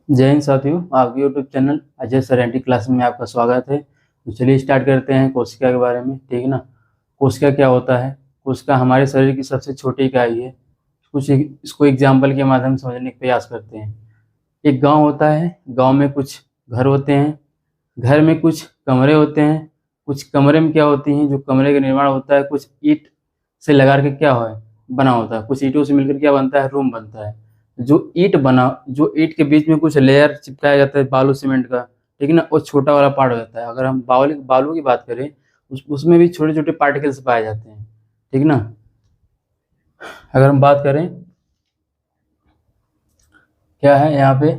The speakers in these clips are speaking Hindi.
जय हिंद साथियों, आपके YouTube channel Ajay sir anti class में आपका स्वागत है। तो चलिए स्टार्ट करते हैं कोशिका के बारे में। ठीक है ना। कोशिका क्या होता है? कोशिका हमारे शरीर की सबसे छोटी इकाई है। इसको एग्जाम्पल के माध्यम से समझने का प्रयास करते हैं। एक गांव होता है, गांव में कुछ घर होते हैं, घर में कुछ कमरे होते हैं। कुछ कमरे में क्या होती हैं, जो कमरे का निर्माण होता है कुछ ईंट से लगा के क्या है बना होता है, कुछ ईंटों से मिलकर क्या बनता है, रूम बनता है। जो ईंट के बीच में कुछ लेयर चिपकाया जाता है बालू सीमेंट का। ठीक है ना। वो छोटा वाला पार्ट हो जाता है। अगर हम बालू बालू की बात करें, उसमें भी छोटे छोटे पार्टिकल्स पाए जाते हैं। ठीक ना। अगर हम बात करें, क्या है यहाँ पे,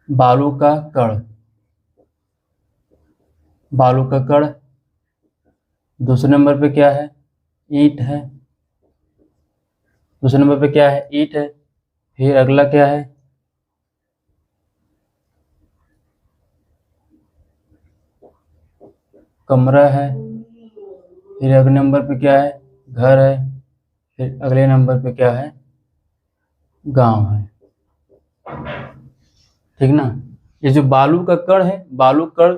बालू का कण, बालू का कण। दूसरे नंबर पे क्या है, ईंट है। दूसरे नंबर पे क्या है, ईंट है। फिर अगला क्या है, कमरा है। फिर अगले नंबर पे क्या है, घर है। फिर अगले नंबर पे क्या है, गांव है। ठीक ना। ये जो बालू का कण है, बालू कण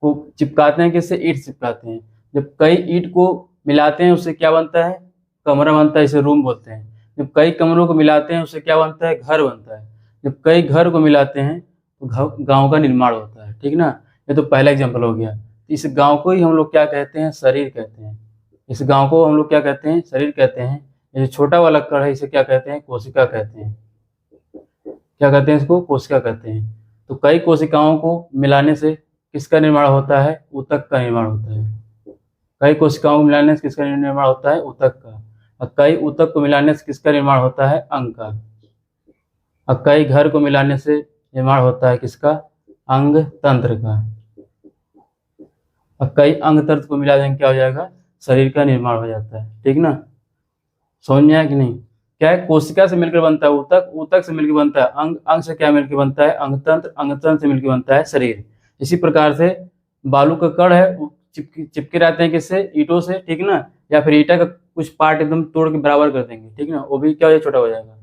को चिपकाते हैं किससे, ईंट चिपकाते हैं। जब कई ईंट को मिलाते हैं उससे क्या बनता है, कमरा बनता है, इसे रूम बोलते हैं। जब कई कमरों को मिलाते हैं उससे क्या बनता है, घर बनता है। जब कई घर को मिलाते हैं तो गांव का निर्माण होता है। ठीक ना। ये तो पहला एग्जाम्पल हो गया। इस गांव को ही हम लोग क्या कहते हैं, शरीर कहते हैं। इस गांव को हम लोग क्या कहते हैं, शरीर कहते हैं। ये जो छोटा वाला कण है इसे क्या कहते हैं, कोशिका कहते हैं। क्या कहते हैं, इसको कोशिका कहते हैं। तो कई कोशिकाओं को मिलाने से किसका निर्माण होता है, ऊतक का निर्माण होता है। कई कोशिकाओं को मिलाने से किसका निर्माण होता है, ऊतक का। और कई ऊतक को मिलाने से किसका निर्माण होता है, अंग का। और कई घर को मिलाने से निर्माण होता है किसका, अंग तंत्र का। और कई अंग तंत्र को मिला देंगे क्या हो जाएगा, शरीर का निर्माण हो जाता है। ठीक ना। समझ में आया कि नहीं। क्या है, कोशिका से मिलकर बनता है ऊतक, ऊतक से मिलकर बनता है अंग, अंग से क्या मिलकर बनता है, अंग तंत्र, अंग तंत्र से मिलकर बनता है शरीर। इसी प्रकार से बालू का कण है, वो चिपके रहते हैं किससे, ईंटों से। ठीक ना। या फिर ईंटा का कुछ पार्ट एकदम तोड़ के बराबर कर देंगे। ठीक ना, वो भी क्या हो जाएगा, छोटा हो जाएगा।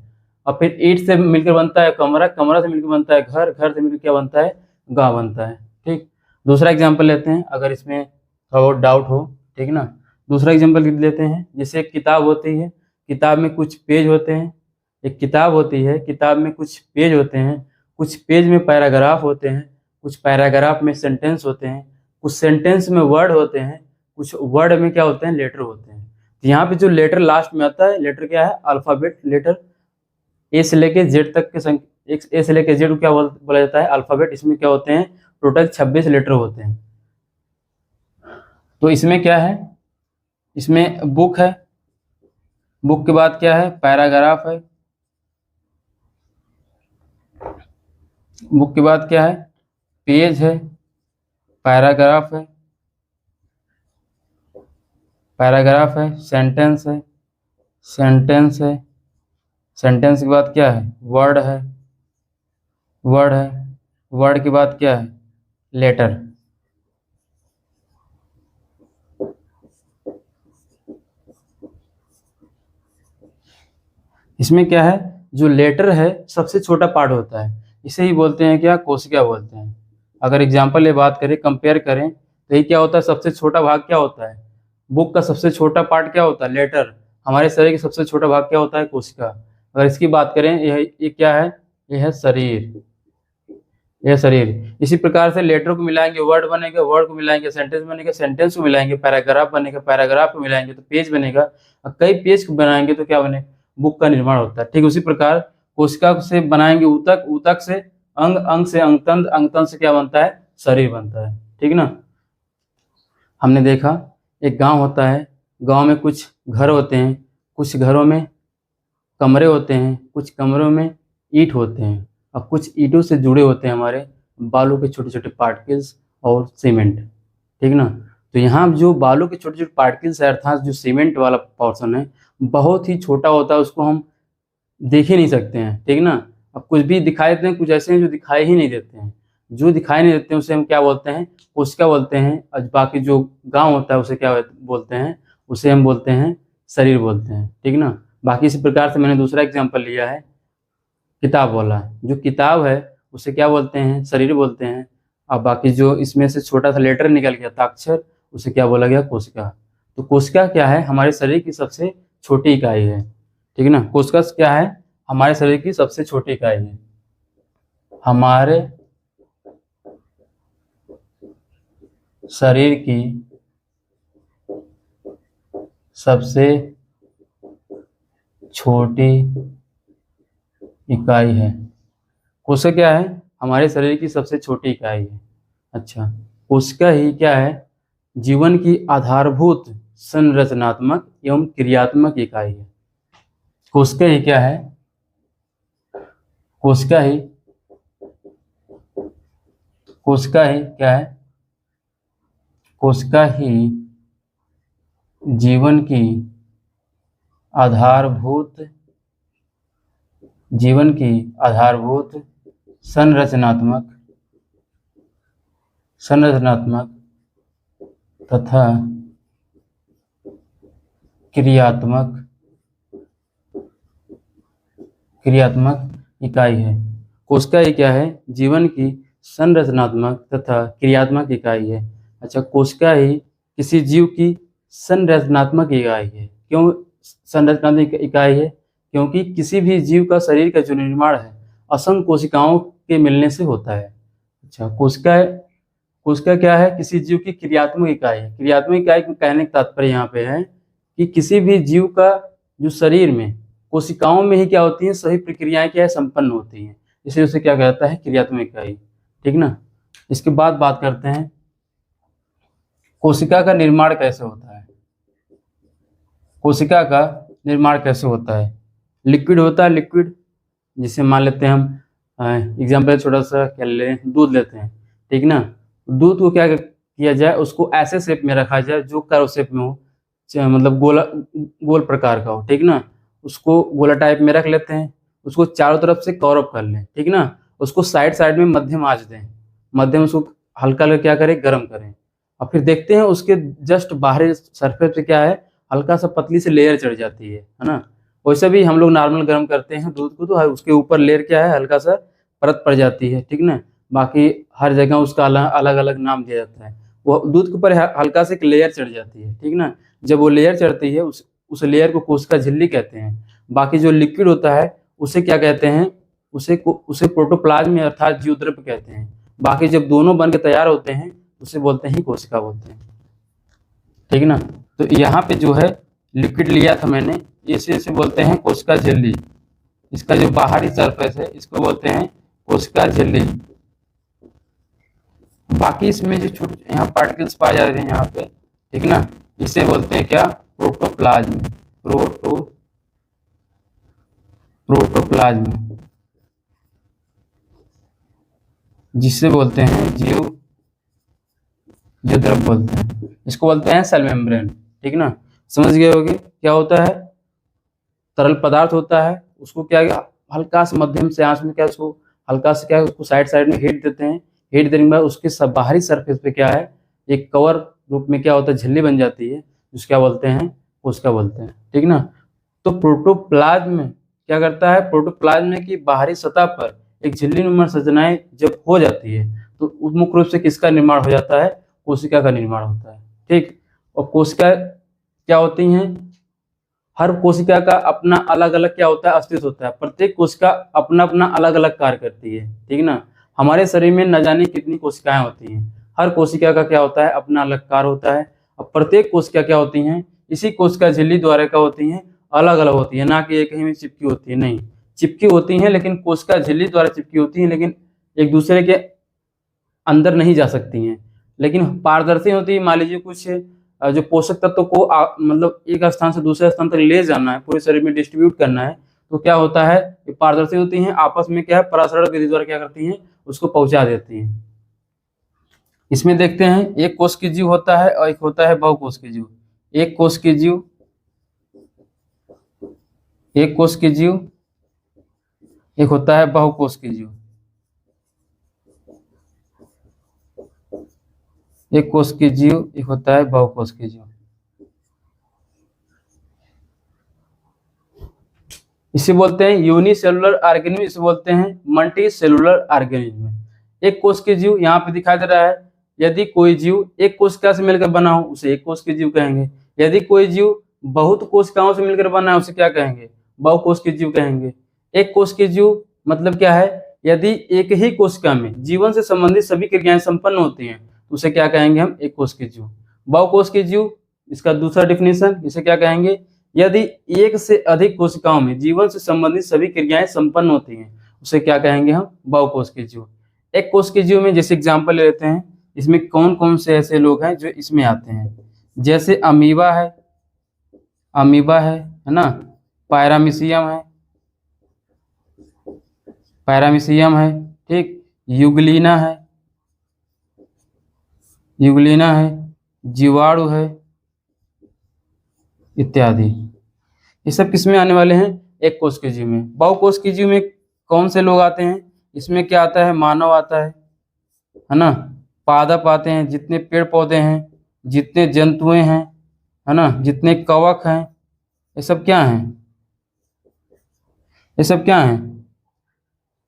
और फिर ईंट से मिलकर बनता है कमरा, कमरा से मिलकर बनता है घर, घर से मिलकर क्या बनता है, गांव बनता है। ठीक। दूसरा एग्जाम्पल लेते हैं, अगर इसमें थोड़ा बहुत डाउट हो। ठीक ना। दूसरा एग्जाम्पल लेते हैं, जैसे एक किताब होती है, किताब में कुछ पेज होते हैं। एक किताब होती है, किताब में कुछ पेज होते हैं। कुछ पेज में पैराग्राफ होते हैं, कुछ पैराग्राफ में सेंटेंस होते हैं, कुछ सेंटेंस में वर्ड होते हैं, कुछ वर्ड में क्या होते हैं, लेटर होते हैं। तो यहाँ पे जो लेटर लास्ट में आता है, लेटर क्या है, अल्फाबेट लेटर। ए से लेके जेड तक के संख्या, ए से लेके जेड को क्या बोला जाता है, अल्फाबेट। इसमें क्या होते हैं, टोटल 26 लेटर होते हैं। तो इसमें क्या है, इसमें बुक है। बुक के बाद क्या है, पैराग्राफ है। बुक के बाद क्या है, पेज है। पैराग्राफ है, पैराग्राफ है। सेंटेंस है, सेंटेंस है। सेंटेंस के बाद क्या है, वर्ड है, वर्ड है। वर्ड के बाद क्या है, लेटर। इसमें क्या है, जो लेटर है सबसे छोटा पार्ट होता है, इसे ही बोलते हैं क्या, कोशिका बोलते हैं। अगर एग्जाम्पल ये बात करें, कंपेयर करें, तो ये क्या होता है, सबसे छोटा भाग क्या होता है, बुक का सबसे छोटा पार्ट क्या होता है, लेटर। हमारे शरीर का सबसे छोटा भाग क्या होता है, कोशिका। अगर इसकी बात करें, ये क्या है, ये है शरीर, ये शरीर। इसी प्रकार से लेटर को मिलाएंगे वर्ड बनेगा, वर्ड को मिलाएंगे सेंटेंस बनेगा, सेंटेंस को मिलाएंगे पैराग्राफ बनेगा, पैराग्राफ को मिलाएंगे तो पेज बनेगा। और कई पेज को बनाएंगे तो क्या बने, बुक का निर्माण होता है। ठीक उसी प्रकार कोशिका से बनाएंगे ऊतक, ऊतक से अंग, अंग से अंगतंत्र, अंगतंत्र से क्या बनता है, शरीर बनता है। ठीक ना। हमने देखा एक गांव होता है, गांव में कुछ घर होते हैं, कुछ घरों में कमरे होते हैं, कुछ कमरों में ईंट होते हैं, और कुछ ईंटों से जुड़े होते हैं हमारे बालू के छोटे छोटे पार्टिकल्स और सीमेंट। ठीक ना। तो यहाँ जो बालू के छोटे छोटे पार्टिकल्स है, अर्थात जो सीमेंट वाला पोर्शन है, बहुत ही छोटा होता है, उसको हम देख ही नहीं सकते हैं। ठीक ना। अब कुछ भी दिखाई देते हैं, कुछ ऐसे हैं जो दिखाई ही नहीं देते हैं। जो दिखाई नहीं देते हैं उसे हम क्या बोलते हैं, कोशिका बोलते हैं। और बाकी जो गाँव होता है उसे क्या बोलते हैं, उसे हम बोलते हैं शरीर बोलते हैं। ठीक ना। बाकी इसी प्रकार से मैंने दूसरा एग्जाम्पल लिया है किताब वाला। जो किताब है उसे क्या बोलते हैं, शरीर बोलते हैं। अब बाकी जो इसमें से छोटा सा लेटर निकल गया ताक्षर, उसे क्या बोला गया, कोशिका। तो कोशिका क्या है, हमारे शरीर की सबसे छोटी इकाई है, ठीक है ना। कोशिका क्या है, हमारे शरीर की सबसे छोटी इकाई है, हमारे शरीर की सबसे छोटी इकाई है। कोशिका क्या है, हमारे शरीर की सबसे छोटी इकाई है। अच्छा, कोशिका ही क्या है, जीवन की आधारभूत संरचनात्मक एवं क्रियात्मक इकाई है। कोशिका ही क्या है, कोशिका ही क्या है, कोशिका ही जीवन की आधारभूत संरचनात्मक तथा क्रियात्मक इकाई है। कोशिका ही क्या है, जीवन की संरचनात्मक तथा क्रियात्मक इकाई है। अच्छा, कोशिका ही किसी जीव की संरचनात्मक इकाई है। क्यों संरचनात्मक इकाई है, क्योंकि किसी भी जीव का शरीर का जो निर्माण है असंख्य कोशिकाओं के मिलने से होता है। अच्छा, कोशिका क्या है, किसी जीव की क्रियात्मक इकाई है। क्रियात्मक इकाई कहने का तात्पर्य यहाँ पे है कि किसी भी जीव का जो शरीर में कोशिकाओं में ही क्या होती हैं, सभी प्रक्रियाएं क्या है, संपन्न होती हैं, इसलिए उसे क्या कहता है, क्रियात्मक इकाई, ठीक ना। इसके बाद बात करते हैं कोशिका का निर्माण कैसे होता है। कोशिका का निर्माण कैसे होता है, लिक्विड होता है, लिक्विड, जिसे मान लेते हैं हम एग्जाम्पल छोटा सा क्या ले, दूध लेते हैं, ठीक ना। दूध को क्या किया जाए, उसको ऐसे शेप में रखा जाए जो कर्व शेप में हो, मतलब गोल प्रकार का हो, ठीक ना। उसको गोला टाइप में रख लेते हैं, उसको चारों तरफ से कवर अप कर लें, ठीक ना। उसको साइड साइड में मध्यम आंच दें, मध्यम, उसको हल्का हल्का क्या करें, गर्म करें। और फिर देखते हैं उसके जस्ट बाहरी सरफेस पे क्या है, हल्का सा पतली सी लेयर चढ़ जाती है ना। वैसे भी हम लोग नॉर्मल गर्म करते हैं दूध को, तो उसके ऊपर लेयर क्या है, हल्का सा परत पड़ जाती है, ठीक ना। बाकी हर जगह उसका अलग अलग नाम दिया जाता है। वो दूध के ऊपर हल्का सा एक लेयर चढ़ जाती है, ठीक ना। जब वो लेयर चढ़ती है उस लेयर को कोशिका झिल्ली कहते हैं। बाकी जो लिक्विड होता है उसे क्या कहते हैं, उसे प्रोटोप्लाज्म अर्थात जीवद्रव्य कहते हैं। बाकी जब दोनों बन के तैयार होते हैं उसे बोलते हैं कोशिका बोलते हैं, ठीक ना। तो यहाँ पे जो है लिक्विड लिया था मैंने, इसे बोलते हैं कोशिका झिल्ली। इसका जो बाहरी सरफेस है इसको बोलते हैं कोशिका झिल्ली। बाकी इसमें जो छोटे यहाँ पार्टिकल्स पाए जा रहे हैं यहाँ पे, ठीक ना, इसे बोलते हैं क्या, प्रोटोप्लाज्म। प्रोटोप्लाज्म, जिसे बोलते हैं जीव द्रव्य बोलते हैं। इसको बोलते हैं सेल मेम्ब्रेन, ठीक ना। समझ गए होगे क्या होता है, तरल पदार्थ होता है, उसको क्या हल्का से मध्यम से आंच में क्या उसको हल्का से क्या उसको साइड साइड में हीट देते हैं। हीट देने के बाद उसके सब बाहरी सरफेस पे क्या है, एक कवर रूप में क्या होता है, झिल्ली बन जाती है, जिसको क्या बोलते हैं, कोशिका बोलते हैं, ठीक ना। तो प्रोटोप्लाज्म क्या करता है, प्रोटोप्लाज्म की बाहरी सतह पर एक झिल्ली नुमा संरचनाएं जब हो जाती है तो मुख्य रूप से किसका निर्माण हो जाता है, कोशिका का निर्माण होता है, ठीक। और कोशिका क्या होती हैं, हर कोशिका का अपना अलग अलग क्या होता है, अस्तित्व होता है। प्रत्येक कोशिका अपना अपना अलग अलग कार्य करती है, ठीक ना। हमारे शरीर में न जाने कितनी कोशिकाएं होती हैं, हर कोशिका का क्या होता है, अपना अलग कार्य होता है। और प्रत्येक कोशिका क्या होती हैं, इसी कोशिका झिल्ली द्वारा क्या होती हैं, अलग अलग होती है, ना कि एक ही में चिपकी होती है, नहीं, चिपकी होती हैं लेकिन कोशिका झिल्ली द्वारा चिपकी होती है, लेकिन एक दूसरे के अंदर नहीं जा सकती हैं, लेकिन पारदर्शी होती है। मान लीजिए कुछ जो पोषक तत्व को मतलब एक स्थान से दूसरे स्थान तक ले जाना है, पूरे शरीर में डिस्ट्रीब्यूट करना है, तो क्या होता है, ये पारदर्शी होती हैं, आपस में क्या है, परासरण विधि द्वारा क्या करती हैं, उसको पहुंचा देती हैं। इसमें देखते हैं एक कोश की जीव होता है और एक होता है बहुकोश की जीव। एक कोश की जीव, एक कोश की जीव, एक होता है बहुकोश की जीव। एक कोश की जीव, एक होता है बहुकोश की जीव। इसे बोलते हैं यूनिसेलुलर ऑर्गेनिज्म, इसे बोलते हैं मल्टी सेलुलर ऑर्गेनिज्म। एक कोश के जीव यहाँ पे दिखाई दे रहा है। यदि कोई जीव एक कोशिका से मिलकर बना हो उसे एक कोश के जीव कहेंगे। यदि कोई जीव बहुत कोशिकाओं से मिलकर बना है उसे क्या कहेंगे? बहुकोश के जीव कहेंगे। एक कोश के जीव मतलब क्या है? यदि एक ही कोशिका में जीवन से संबंधित सभी क्रियाएं संपन्न होती हैं तो उसे क्या कहेंगे हम? एक कोश के जीव। बहुकोश के जीव, इसका दूसरा डिफिनेशन, इसे क्या कहेंगे? यदि एक से अधिक कोशिकाओं में जीवन से संबंधित सभी क्रियाएं संपन्न होती हैं उसे क्या कहेंगे हम? बहुकोश के जीव। एक कोश के जीव में जैसे एग्जाम्पल ले लेते हैं, इसमें कौन कौन से ऐसे लोग हैं जो इसमें आते हैं? जैसे अमीबा है, है ना, पैरामीशियम है, ठीक, यूग्लिना है, जीवाणु है इत्यादि। ये सब किसमें आने वाले हैं? एक कोश के जीव में। बहुकोश के जीव में कौन से लोग आते हैं? इसमें क्या आता है? मानव आता है ना, पादप आते हैं, जितने पेड़ पौधे हैं, जितने जंतुएं हैं, है ना, जितने कवक हैं, ये सब क्या हैं?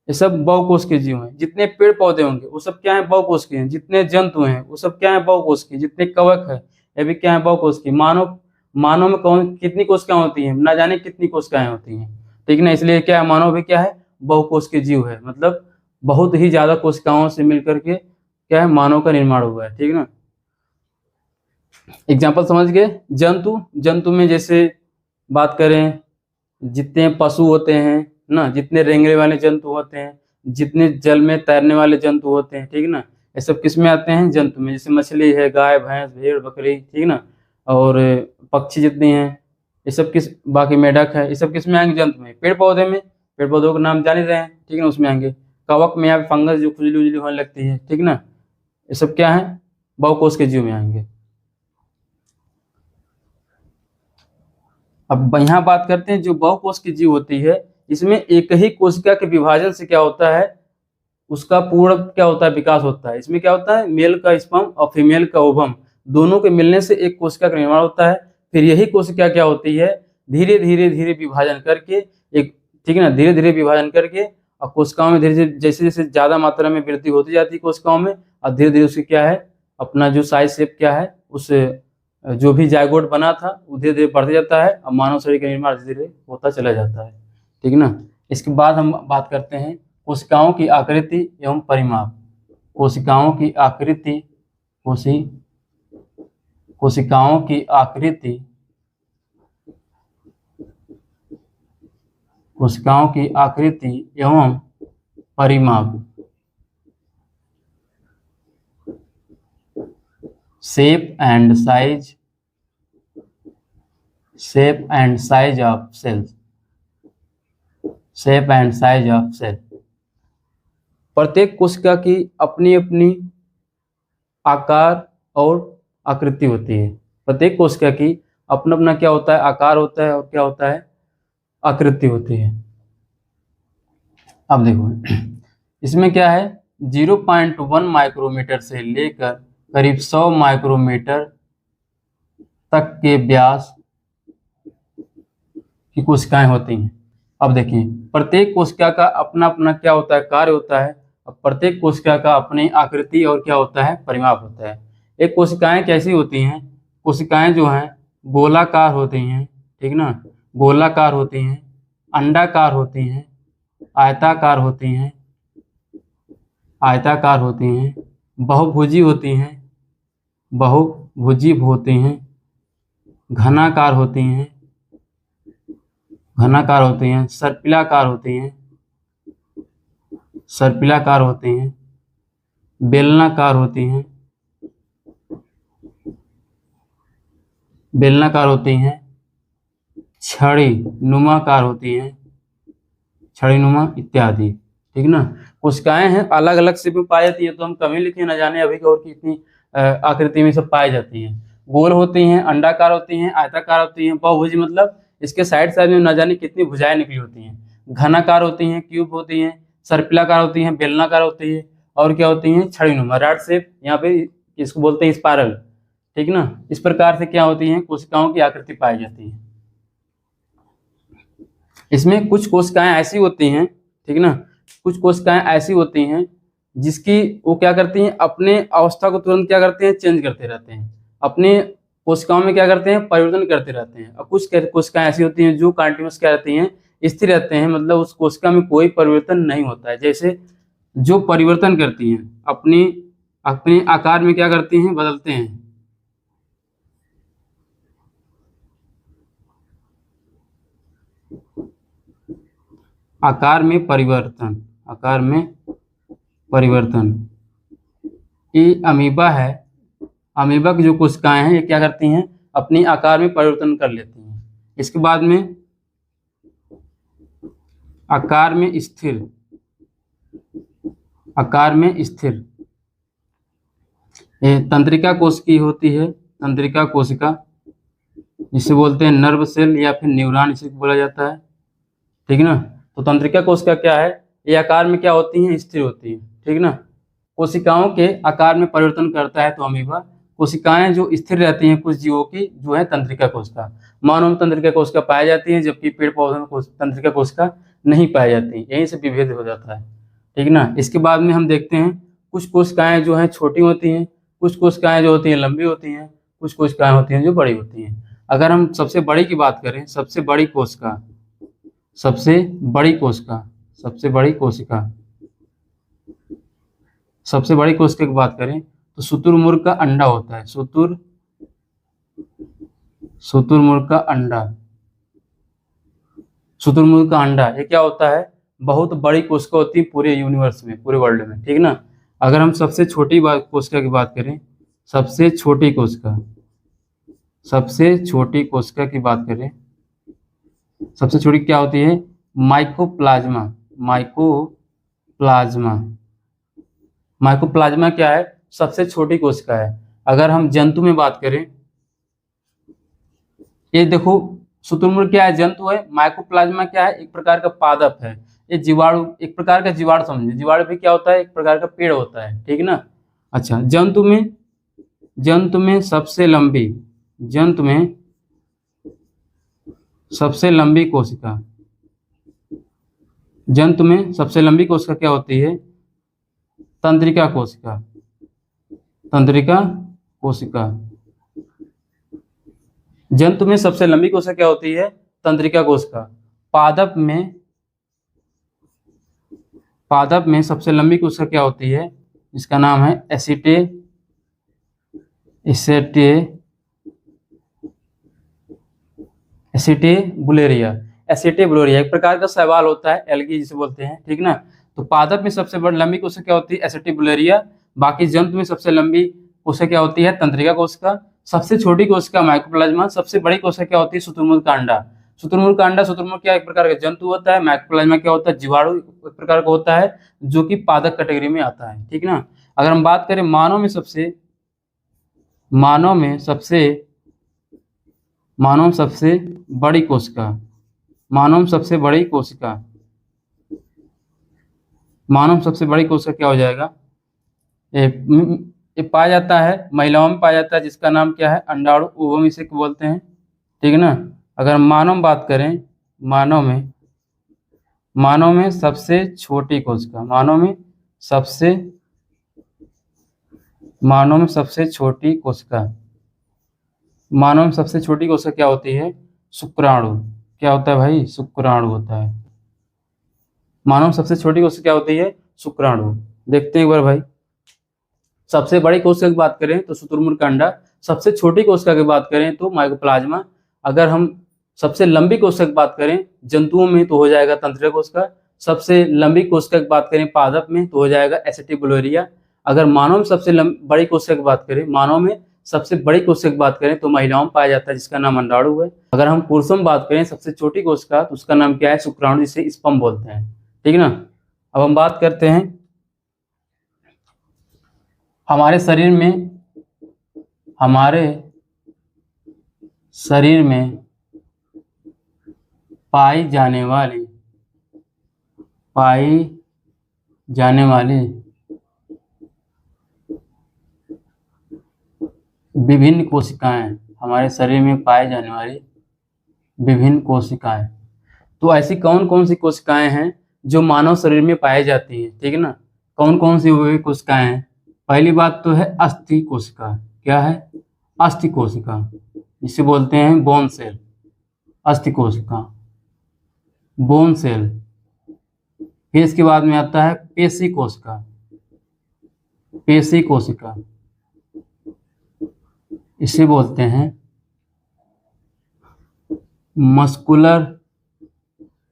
ये सब बहुकोश के जीव हैं। जितने पेड़ पौधे होंगे वो सब क्या है? बहुकोश के हैं। जितने जंतु हैं वो सब क्या है? बहुकोश के। जितने कवक है ये भी क्या है? बहुकोश की। मानव में कौन कितनी कोशिकाएं होती हैं? ना जाने कितनी कोशिकाएं होती हैं, ठीक ना। इसलिए क्या है? मानव भी क्या है? बहुकोश के जीव है। मतलब बहुत ही ज्यादा कोशिकाओं से मिलकर के क्या है? मानव का निर्माण हुआ है, ठीक ना। एग्जाम्पल समझ गए। जंतु में जैसे बात करें, जितने पशु होते हैं ना, जितने रेंगने वाले जंतु होते हैं, जितने जल में तैरने वाले जंतु होते हैं, ठीक ना, ये सब किस में आते हैं? जंतु में। जैसे मछली है, गाय भैंस भेड़ बकरी, ठीक ना, और पक्षी जितनी हैं ये सब किस, बाकी मेढक है, ये सब किस में आएंगे? जंतु में। पेड़ पौधे में, पेड़ पौधों का नाम जान ही रहे हैं, ठीक ना, उसमें आएंगे। कवक में यहाँ फंगस जो खुजली उजली होने लगती है, ठीक ना, ये सब क्या है? बहुकोश के जीव में आएंगे। अब यहाँ बात करते हैं जो बहुकोश की जीव होती है, इसमें एक ही कोशिका के विभाजन से क्या होता है? उसका पूर्ण क्या होता है? विकास होता है। इसमें क्या होता है? मेल का स्पर्म और फीमेल का ओवम दोनों के मिलने से एक कोशिका का निर्माण होता है। फिर यही कोशिका क्या होती है? धीरे धीरे विभाजन करके एक, ठीक है ना, धीरे धीरे विभाजन करके और कोशिकाओं में धीरे धीरे जैसे जैसे ज्यादा मात्रा में वृद्धि होती जाती है कोशिकाओं में, और धीरे धीरे उसकी क्या है? अपना जो साइज शेप क्या है, उस जो भी जायगोट बना था वो धीरे धीरे बढ़ते जाता है और मानव शरीर का निर्माण धीरे धीरे होता चला जाता है, ठीक ना। इसके बाद हम बात करते हैं कोशिकाओं की आकृति एवं परिमाप। कोशिकाओं की आकृति एवं परिमाप। Shape and size of cells. प्रत्येक कोशिका की अपनी अपनी आकार और आकृति होती है। प्रत्येक कोशिका की अपना अपना क्या होता है? आकार होता है और क्या होता है? आकृति होती है। अब देखो इसमें क्या है? 0.1 माइक्रोमीटर से लेकर करीब 100 माइक्रोमीटर तक के व्यास की कोशिकाएं होती हैं। अब देखिए प्रत्येक कोशिका का अपना अपना क्या होता है? कार्य होता है। अब प्रत्येक कोशिका का अपनी आकृति और क्या होता है? परिमाप होता है। एक कोशिकाएं कैसी होती हैं? कोशिकाएं जो हैं गोलाकार होती हैं, ठीक ना, गोलाकार होती हैं, अंडाकार होती हैं, आयताकार होती हैं, बहुभुजी होती हैं, घनाकार होती हैं, सर्पिलाकार होती हैं, बेलनाकार होती हैं, छड़ी नुमा इत्यादि, ठीक ना। कोशिकाएं हैं अलग अलग से भी पाई जाती है, तो हम कभी लिखे ना जाने अभी और कितनी आकृति में सब पाई जाती हैं। गोल होती हैं, अंडाकार होती हैं, आयताकार होती हैं, बहुभुजी मतलब इसके साइड में न जाने कितनी भुजाएं निकली होती हैं, घनाकार होती हैं, क्यूब होती हैं, सर्पिलाकार होती हैं, बेलनाकार होती है, और क्या होती हैं? छड़ीनुमा, रॉड शेप, यहाँ पे इसको बोलते हैं स्पाइरल, ठीक ना। इस प्रकार से क्या होती हैं? कोशिकाओं की आकृति पाई जाती है। इसमें कुछ कोशिकाएं ऐसी होती हैं, ठीक ना, कुछ कोशिकाएं ऐसी होती हैं जिसकी वो क्या करती हैं, अपने अवस्था को तुरंत क्या करते हैं, चेंज करते रहते हैं, अपने कोशिकाओं में क्या करते हैं, परिवर्तन करते रहते हैं। और कुछ कोशिकाएं ऐसी होती हैं जो कंटिन्यूस क्या रहती हैं, स्थिर रहते हैं, मतलब उस कोशिका में कोई परिवर्तन नहीं होता है। जैसे जो परिवर्तन करती हैं, अपनी अपने आकार में क्या करती हैं, बदलते हैं। आकार में परिवर्तन, आकार में परिवर्तन, ये अमीबा है। अमीबा की जो कोशिकाएं हैं ये क्या करती हैं, अपनी आकार में परिवर्तन कर लेती हैं। इसके बाद में आकार में स्थिर, आकार में स्थिर, ये तंत्रिका कोशिकी होती है, तंत्रिका कोशिका, जिसे बोलते हैं नर्व सेल या फिर न्यूरॉन इसे बोला जाता है, ठीक ना। तो तंत्रिका कोशिका क्या है, ये आकार में क्या होती हैं, स्थिर होती है, ठीक ना। कोशिकाओं के आकार में परिवर्तन करता है तो अमीबा। कोशिकाएं जो स्थिर रहती हैं कुछ जीवों की, जो है तंत्रिका कोशिका। मानव में तंत्रिका कोशिका पाई जाती है, जबकि पेड़ पौधों में तंत्रिका कोशिका नहीं पाई जाती, यहीं से विभेद हो जाता है, ठीक ना। इसके बाद में हम देखते हैं कुछ कोशिकाएं जो हैं छोटी होती हैं, कुछ कोशिकाएं जो होती हैं लंबी होती हैं, कुछ कोशिकाएं होती हैं जो बड़ी होती हैं। अगर हम सबसे बड़ी की बात करें, सबसे बड़ी कोशिका, सबसे बड़ी कोशिका, सबसे बड़ी कोशिका, सबसे बड़ी कोशिका की बात करें तो शुतुरमुर्ग का अंडा होता है। शुतुरमुर्ग का अंडा, शुतुरमुर्ग का अंडा ये क्या होता है, बहुत बड़ी कोशिका होती है पूरे यूनिवर्स में, पूरे वर्ल्ड में, ठीक ना। अगर हम सबसे छोटी कोशिका की बात करें, सबसे छोटी कोशिका, सबसे छोटी कोशिका की बात करें, सबसे छोटी क्या होती है, माइकोप्लाज्मा। माइकोप्लाज्मा, माइकोप्लाज्मा क्या है, सबसे छोटी कोशिका है। अगर हम जंतु में बात करें, ये देखो शुतुरमुर्ग क्या है, जंतु है। माइकोप्लाज्मा क्या है, एक प्रकार का पादप है। ये जीवाणु, एक प्रकार का जीवाणु समझे, जीवाणु भी क्या होता है, एक प्रकार का पेड़ होता है, ठीक ना। अच्छा, जंतु में सबसे लंबी, जंतु में सबसे लंबी कोशिका, जंतु में सबसे लंबी कोशिका क्या होती है, तंत्रिका कोशिका, तंत्रिका कोशिका। जंतु में सबसे लंबी कोशिका क्या होती है, तंत्रिका कोशिका। पादप में, पादप में सबसे लंबी कोशिका क्या होती है, इसका नाम है एसिटे, एसिटे, एसिटेबुलेरिया। एसिटेबुलेरिया एक प्रकार का शैवाल होता है, एल्गी जिसे बोलते हैं, ठीक ना। तो पादप में सबसे बड़ी लंबी कोशिका क्या होती है, एसिटेबुलेरिया। बाकी जंतु में सबसे लंबी कोशिका क्या होती है, तंत्रिका कोशिका। सबसे छोटी कोशिका माइकोप्लाज्मा। सबसे बड़ी कोशिका क्या होती है, शुतुरमुर्ग का अंडा। शुतुरमुर्ग का अंडा, शुतुरमुर्ग क्या एक प्रकार का जंतु होता है। माइकोप्लाज्मा क्या होता है, जीवाणु एक प्रकार का होता है, जो कि पादप कैटेगरी में आता है, ठीक ना। अगर हम बात करें मानव में सबसे, मानव में सबसे, मानव सबसे बड़ी कोशिका, मानव सबसे बड़ी कोशिका, मानव सबसे बड़ी कोशिका क्या हो जाएगा, ये पाया जाता है महिलाओं में पाया जाता है, जिसका नाम क्या है, अंडाणु ओवम इसे बोलते हैं, ठीक है ना। अगर मानव बात करें, मानव में सबसे छोटी कोशिका, मानव में सबसे छोटी कोशिका, मानव में सबसे छोटी कोशिका क्या होती है, शुक्राणु। क्या होता है भाई, शुक्राणु होता है। मानव सबसे छोटी कोशिका क्या होती है, शुक्राणु। देखते हैं एक बार भाई, सबसे बड़ी कोशिका की बात करें तो शुतुरमुर्ग का अंडा। सबसे छोटी कोशिका की बात करें तो माइकोप्लाज्मा। अगर हम सबसे लंबी कोशिका की बात करें जंतुओं में तो हो जाएगा तंत्रिका कोशिका। सबसे लंबी कोशिका की बात करें पादप में तो हो जाएगा एसिटिबुलेरिया। अगर मानव में सबसे बड़ी कोशिका की बात करें, मानव में सबसे बड़ी कोशिका की बात करें तो महिलाओं में पाया जाता है, जिसका नाम अंडाणु है। अगर हम पुरुषों में बात करें सबसे छोटी कोशिका तो उसका नाम क्या है, शुक्राणु, जिसे स्पर्म बोलते हैं, ठीक है ना। अब हम बात करते हैं हमारे शरीर में, हमारे शरीर में पाई जाने वाली विभिन्न कोशिकाएं, हमारे शरीर में पाई जाने वाली विभिन्न कोशिकाएं। तो ऐसी कौन कौन सी कोशिकाएं हैं जो मानव शरीर में पाई जाती हैं, ठीक है ना। कौन कौन सी वो कोशिकाएं हैं। पहली बात तो है अस्थि कोशिका। क्या है? अस्थि कोशिका, इसे बोलते हैं बोन सेल। अस्थि कोशिका, बोन सेल। फिर इसके बाद में आता है पेशी कोशिका। पेशी कोशिका, इसे बोलते हैं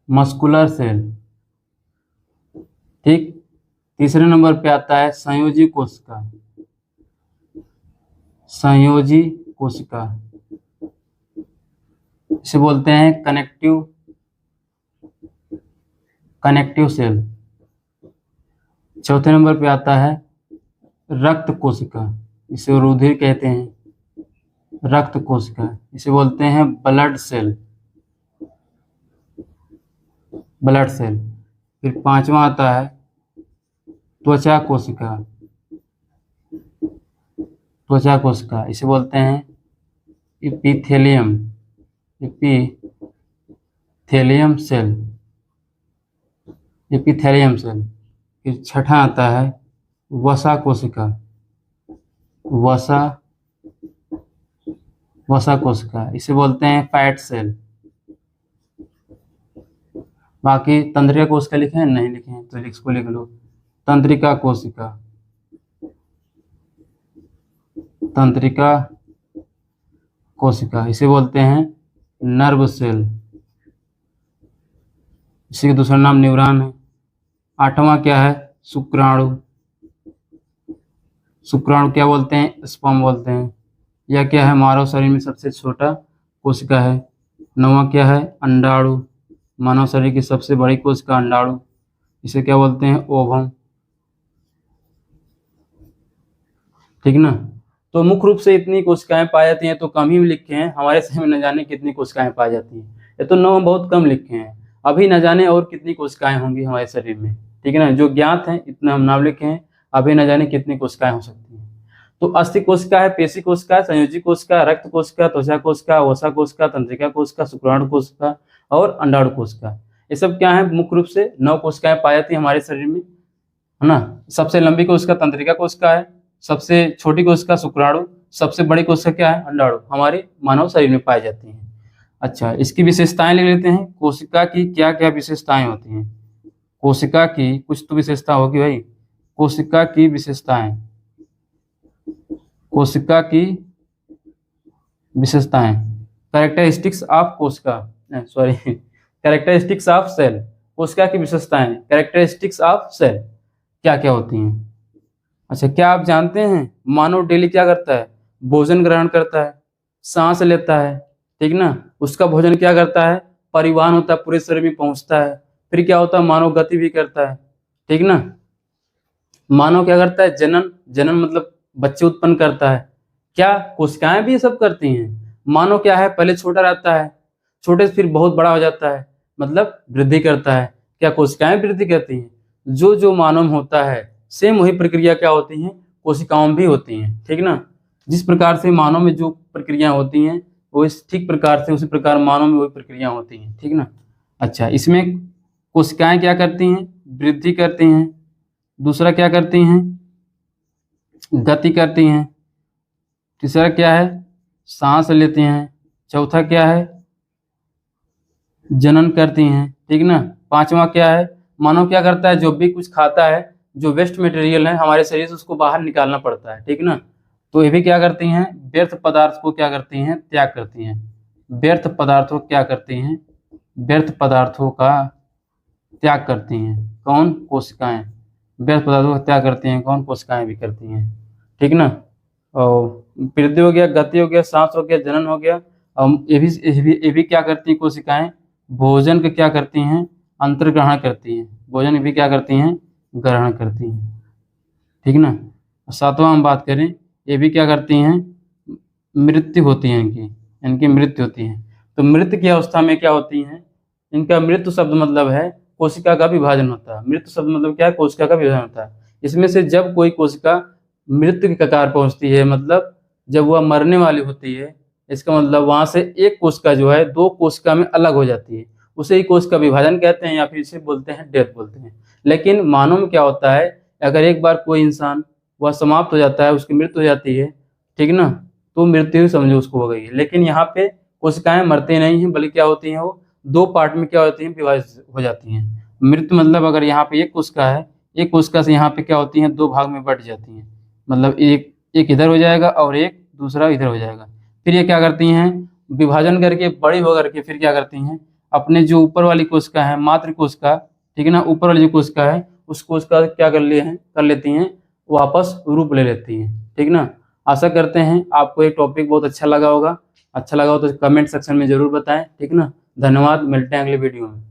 मस्कुलर सेल। ठीक। तीसरे नंबर पे आता है संयोजी कोशिका। संयोजी कोशिका, इसे बोलते हैं कनेक्टिव सेल। चौथे नंबर पे आता है रक्त कोशिका, इसे रुधिर कहते हैं। रक्त कोशिका, इसे बोलते हैं ब्लड सेल। फिर पांचवा आता है त्वचा कोशिका। त्वचा कोशिका, इसे बोलते हैं एपिथेलियम सेल। फिर छठा आता है वसा कोशिका। वसा कोशिका, इसे बोलते हैं फैट सेल। बाकी तंत्रिका कोशिका लिखे हैं? नहीं लिखे हैं, तो इसको लिख लो तंत्रिका कोशिका, इसे बोलते हैं नर्व सेल। इसी का दूसरा नाम न्यूरॉन है। आठवां क्या है? शुक्राणु क्या बोलते हैं? स्पर्म बोलते हैं। यह क्या है? मानव शरीर में सबसे छोटा कोशिका है। नौवां क्या है? अंडाणु। मानव शरीर की सबसे बड़ी कोशिका अंडाणु, इसे क्या बोलते हैं? ओवम। ठीक ना। तो मुख्य रूप से इतनी कोशिकाएं पाई जाती हैं, तो कम ही लिखे हैं। हमारे शरीर में न जाने कितनी कोशिकाएं पाई जाती हैं, ये तो 9 बहुत कम लिखे हैं। अभी न जाने और कितनी कोशिकाएं होंगी हमारे शरीर में, ठीक है ना। जो ज्ञात है इतना हम नाम लिखे हैं, अभी न जाने कितनी कोशिकाएं हो सकती हैं। तो अस्थि कोशिका है, पेशी कोशिका, संयोजी कोशिका, रक्त कोशिका, त्वचा कोशिका, वसा कोशिका, तंत्रिका कोशिका, शुक्राणु कोशिका और अंडाणु कोशिका। ये सब क्या है? मुख्य रूप से 9 कोशिकाएं पाई जाती है हमारे शरीर में, है ना। सबसे लंबी कोशिका तंत्रिका कोशिका है, सबसे छोटी कोशिका शुक्राणु, सबसे बड़ी कोशिका क्या है? अंडाणु, हमारे मानव शरीर में पाई जाती है। अच्छा, इसकी विशेषताएं ले लेते हैं। कोशिका की क्या क्या विशेषताएं होती हैं? कोशिका की कुछ तो विशेषता होगी भाई। कोशिका की विशेषताएं, कैरेक्टरिस्टिक्स ऑफ सेल। कोशिका की विशेषताएं, कैरेक्टरिस्टिक्स ऑफ सेल क्या क्या होती हैं? अच्छा, क्या आप जानते हैं मानव डेली क्या करता है? भोजन ग्रहण करता है, सांस लेता है, ठीक ना। उसका भोजन क्या करता है? परिवहन होता है, पूरे शरीर में पहुंचता है। फिर क्या होता है? मानव गति भी करता है, ठीक ना। मानव क्या करता है? जनन मतलब बच्चे उत्पन्न करता है। क्या कोशिकाएं भी ये सब करती हैं? मानव क्या है? पहले छोटा रहता है, छोटे से फिर बहुत बड़ा हो जाता है, मतलब वृद्धि करता है। क्या कोशिकाएं वृद्धि करती हैं? जो मानव होता है सेम वही प्रक्रिया क्या होती हैं? कोशिकाओं में भी होती हैं, ठीक ना। जिस प्रकार से मानव में जो प्रक्रिया होती हैं, वो इस ठीक प्रकार से उसी प्रकार मानव में वही प्रक्रिया होती हैं, ठीक ना। अच्छा, इसमें कोशिकाएं क्या करती हैं? वृद्धि करती हैं। दूसरा क्या करती हैं? गति करती हैं। तीसरा क्या है? सांस लेती हैं। चौथा क्या है? जनन करती हैं, ठीक ना। पांचवा क्या है? मानव क्या करता है? जो भी कुछ खाता है, जो वेस्ट मटेरियल है हमारे शरीर से, उसको बाहर निकालना पड़ता है, ठीक ना। तो ये भी क्या करती हैं? व्यर्थ पदार्थ को क्या करती हैं? त्याग करती हैं। व्यर्थ पदार्थों क्या करती हैं? व्यर्थ पदार्थों का त्याग करती हैं। कौन? कोशिकाएं। व्यर्थ पदार्थों का त्याग करती हैं, कौन? कोशिकाएं भी करती हैं, ठीक ना। और वृद्धि हो गया, गति हो गया, सांस हो गया, जनन हो गया। ये भी क्या करती हैं? कोशिकाएं भोजन का क्या करती हैं? अंतर्ग्रहण करती हैं। भोजन भी क्या करती हैं? ग्रहण करती हैं, ठीक ना। सातवां हम बात करें, ये भी क्या करती हैं? मृत्यु होती है इनकी मृत्यु होती है। तो मृत्यु की अवस्था में क्या होती हैं? इनका मृत्यु शब्द मतलब है कोशिका का विभाजन होता है। मृत्यु शब्द मतलब क्या है? कोशिका का विभाजन होता है। इसमें से जब कोई कोशिका मृत्यु की कगार पहुंचती है, मतलब जब वह मरने वाली होती है, इसका मतलब वहां से एक कोशिका जो है 2 कोशिका में अलग हो जाती है। उसे ही कोश का विभाजन कहते हैं या फिर इसे बोलते हैं डेथ बोलते हैं। लेकिन मानव में क्या होता है, अगर एक बार कोई इंसान वह समाप्त हो जाता है, उसकी मृत्यु हो जाती है, ठीक ना, तो मृत्यु समझो उसको हो गई है। लेकिन यहाँ पे कोशिकाएं मरती नहीं हैं, बल्कि क्या होती हैं, वो दो पार्ट में क्या होती हैं, विभाजित हो जाती हैं। मृत्यु मतलब अगर यहाँ पे एक कोशिका है, एक कोशिका से यहाँ पे क्या होती हैं, दो भाग में बट जाती हैं। मतलब एक एक इधर हो जाएगा और एक दूसरा इधर हो जाएगा। फिर ये क्या करती हैं, विभाजन करके बड़ी हो करके फिर क्या करती हैं, अपने जो ऊपर वाली कोशिका है, मातृ कोशिका, ठीक है ना, ऊपर वाली जो कोशिका है उस कोशिका क्या कर लेती हैं, वापस रूप ले लेती हैं, ठीक ना। आशा करते हैं आपको ये टॉपिक बहुत अच्छा लगा होगा। अच्छा लगा हो तो कमेंट सेक्शन में जरूर बताएं, ठीक ना। धन्यवाद, मिलते हैं अगले वीडियो में।